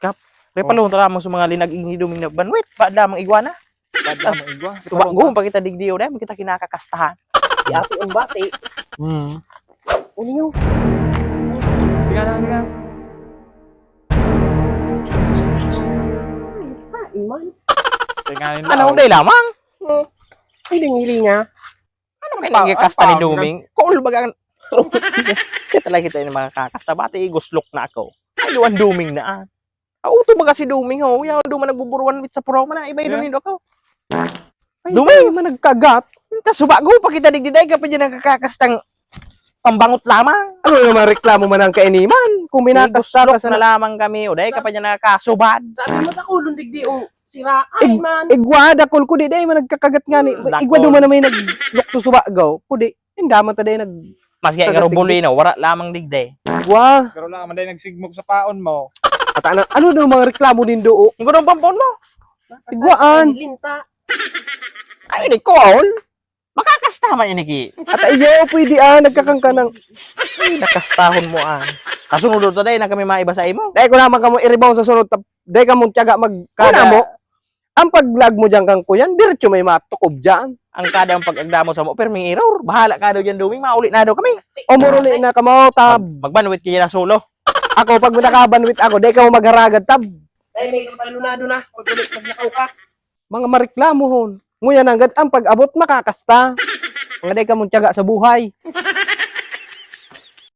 Kap, kaya palunta lamang sa mga linag-inghi duming na banwit, pa lamang iguana. Bad lamang igwa. Tubag pa kita digdiyo dahil kita kinakakastahan. Di ate ang bati. Ano nyo? Hindi ka. Iman. Tingnan Ano day lamang? Hiling-hiling nga. Ano kinakasta ni duming? Cool baga. Kaya talaga kita yung mga kakasta. Bati guslok na ako. Ay, luwan duming na. Auto ba kasi duming ho? Yaw duman nagbuburuan with sa puraw man. Iba yun nito ako. Duming! Managkagat. Kasuba ko pa kita digdiday ka pa dyan ang kakakastang pambangot lamang. Ano naman reklamo man ang kainiman? Kung minakasta ka sa Na lamang kami. O dahil ka pa dyan nakakasubad. Sabi mo takulong digdi o siraan man. Igwada kul ko di day managkakagat nga ni. Dakol. Igwa duman na may nagluksusubagaw. Kudi, hindaman ta day nag Mas kaya nga rubulino. Wala lamang digday. igwa. Pero lang, manday nagsigmog sa paon mo. At ano daw mga reklamo din do? Ang gano'ng pampon mo. Igwaan. Ay, Nicole. Makakasta man iniki. At iyo pwede nagkakangka ng Ay, nakastahon mo Kasunod to day na kami maiba sa imo. dahil ko naman kamo i-rebound sa sunod dahil ka mong tiyaga magkana mo. Ang pag-vlog mo dyan kang kuyan, diretso may matukob dyan. Ang kada ang pag-agdamo sa mo, pero may error. Bahala ka daw dyan duming, maulit na daw kami. O muruli na ka mo, tab. Magbanwit kaya na solo. Ako, pag nakabanwit ako, dahil ka mo magharagad, tab. Dahil may kapalunado na, pag-ulit magnakaw ka. Mga mareklamo hon. Nguyan agad ang pag-abot makakasta. Mga dahil ka mong tiyaga sa buhay.